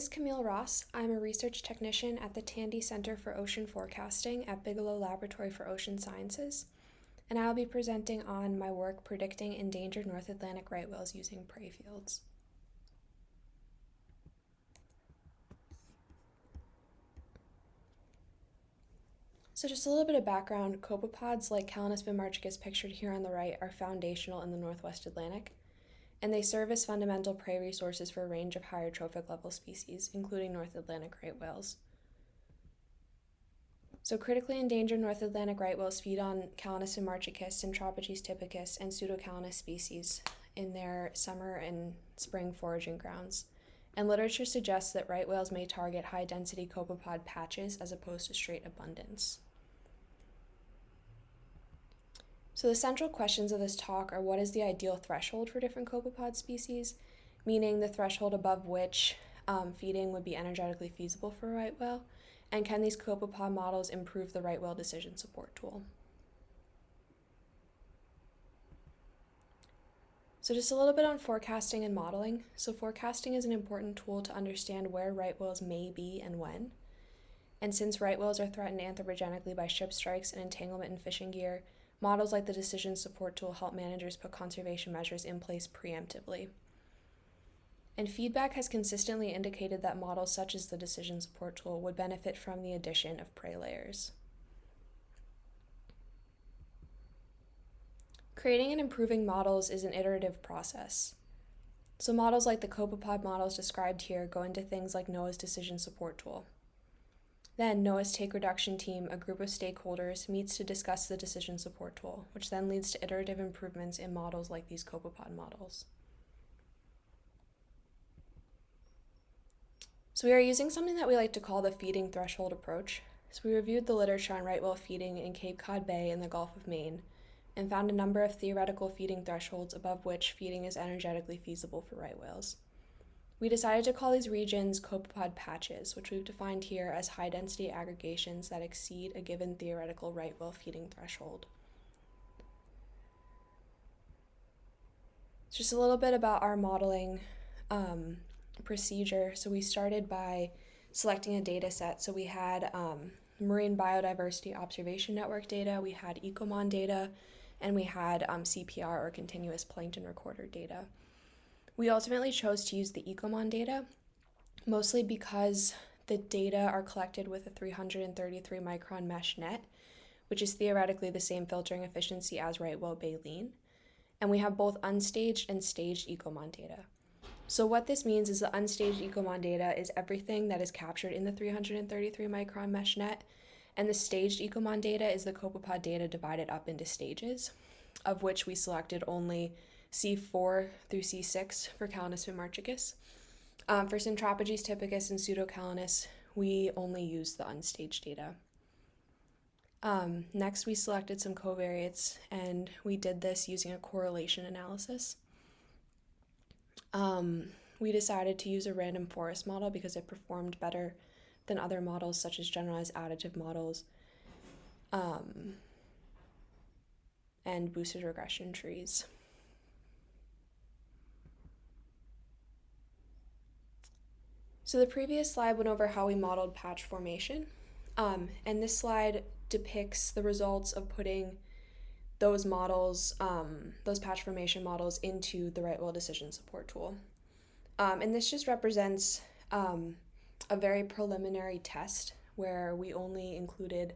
This is Camille Ross. I'm a research technician at the Tandy Center for Ocean Forecasting at Bigelow Laboratory for Ocean Sciences, and I'll be presenting on my work predicting endangered North Atlantic right whales using prey fields. So just a little bit of background, copepods like Calanus bimarchicus pictured here on the right are foundational in the Northwest Atlantic, and they serve as fundamental prey resources for a range of higher trophic level species, including North Atlantic right whales. So critically endangered North Atlantic right whales feed on Calanus bimarchicus, Centropodes typicus, and Pseudocalanus species in their summer and spring foraging grounds. And literature suggests that right whales may target high-density copepod patches as opposed to straight abundance. So the central questions of this talk are: what is the ideal threshold for different copepod species, meaning the threshold above which feeding would be energetically feasible for a right whale, and can these copepod models improve the right whale decision support tool? So just a little bit on forecasting and modeling. So forecasting is an important tool to understand where right whales may be and when. And since right whales are threatened anthropogenically by ship strikes and entanglement in fishing gear, models like the decision support tool help managers put conservation measures in place preemptively. And feedback has consistently indicated that models such as the decision support tool would benefit from the addition of prey layers. Creating and improving models is an iterative process. So models like the copepod models described here go into things like NOAA's decision support tool. Then NOAA's take reduction team, a group of stakeholders, meets to discuss the decision support tool, which then leads to iterative improvements in models like these copepod models. So we are using something that we like to call the feeding threshold approach. So we reviewed the literature on right whale feeding in Cape Cod Bay and the Gulf of Maine, and found a number of theoretical feeding thresholds above which feeding is energetically feasible for right whales. We decided to call these regions copepod patches, which we've defined here as high-density aggregations that exceed a given theoretical right whale feeding threshold. Just a little bit about our modeling procedure. So we started by selecting a data set. So we had marine biodiversity observation network data, we had Ecomon data, and we had CPR, or continuous plankton recorder data. We ultimately chose to use the Ecomon data, mostly because the data are collected with a 333 micron mesh net, which is theoretically the same filtering efficiency as right whale baleen. And we have both unstaged and staged Ecomon data. So what this means is the unstaged Ecomon data is everything that is captured in the 333 micron mesh net, and the staged Ecomon data is the copepod data divided up into stages, of which we selected only C4 through C6 for Calanus bimarchicus. For Centropodes typicus and Pseudocalanus, we only used the unstaged data. Next, we selected some covariates, and we did this using a correlation analysis. We decided to use a random forest model because it performed better than other models such as generalized additive models and boosted regression trees. So the previous slide went over how we modeled patch formation, and this slide depicts the results of putting those models, those patch formation models, into the right whale decision support tool. And this just represents a very preliminary test where we only included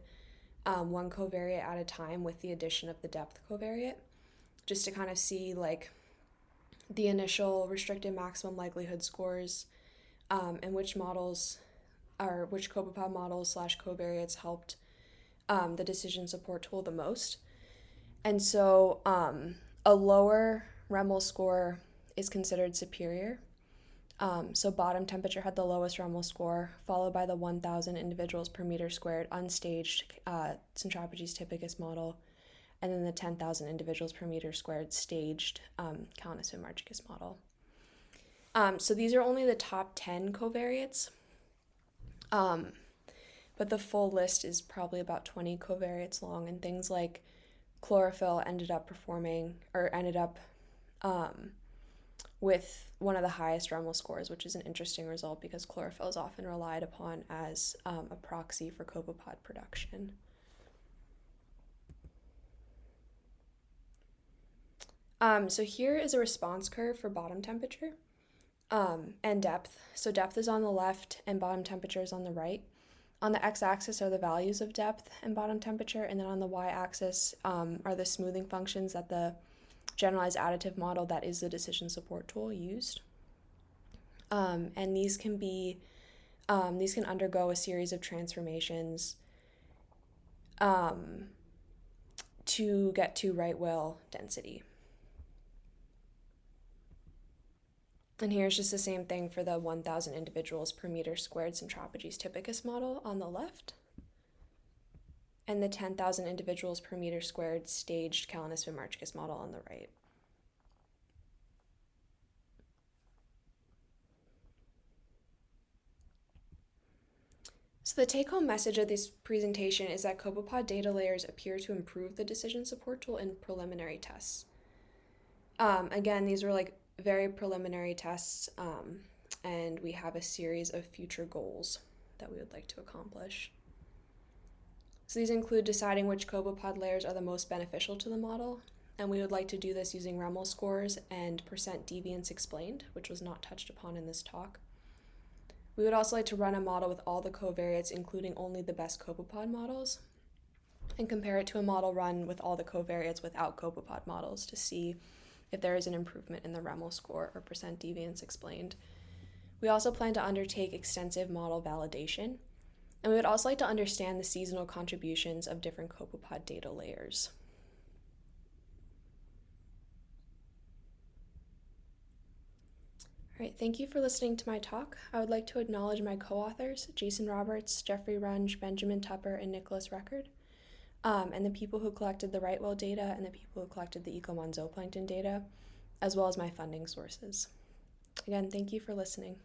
one covariate at a time with the addition of the depth covariate, just to kind of see like the initial restricted maximum likelihood scores and which models or which copepod models / covariates helped the decision support tool the most. And so a lower REML score is considered superior. So bottom temperature had the lowest REML score, followed by the 1,000 individuals per meter squared unstaged Centropodes typicus model, and then the 10,000 individuals per meter squared staged Calanus bimarchicus model. So these are only the top 10 covariates, but the full list is probably about 20 covariates long, and things like chlorophyll ended up with one of the highest REML scores, which is an interesting result because chlorophyll is often relied upon as a proxy for copepod production. So here is a response curve for bottom temperature and depth. So depth is on the left and bottom temperature is on the right. On the x-axis are the values of depth and bottom temperature, and then on the y-axis are the smoothing functions that the generalized additive model, that is the decision support tool, used. And these can undergo a series of transformations to get to right whale density. And here's just the same thing for the 1,000 individuals per meter squared Centropodes typicus model on the left, and the 10,000 individuals per meter squared staged Calanus vimarchicus model on the right. So the take-home message of this presentation is that copepod data layers appear to improve the decision support tool in preliminary tests. Again, these were like very preliminary tests, and we have a series of future goals that we would like to accomplish. So these include deciding which copepod layers are the most beneficial to the model, and we would like to do this using REML scores and percent deviance explained, which was not touched upon in this talk. We would also like to run a model with all the covariates, including only the best copepod models, and compare it to a model run with all the covariates without copepod models to see if there is an improvement in the REML score or percent deviance explained. We also plan to undertake extensive model validation, and we would also like to understand the seasonal contributions of different copepod data layers. All right, thank you for listening to my talk. I would like to acknowledge my co-authors, Jason Roberts, Jeffrey Runge, Benjamin Tupper, and Nicholas Record, and the people who collected the right whale data and the people who collected the Ecomon zooplankton data, as well as my funding sources. Again, thank you for listening.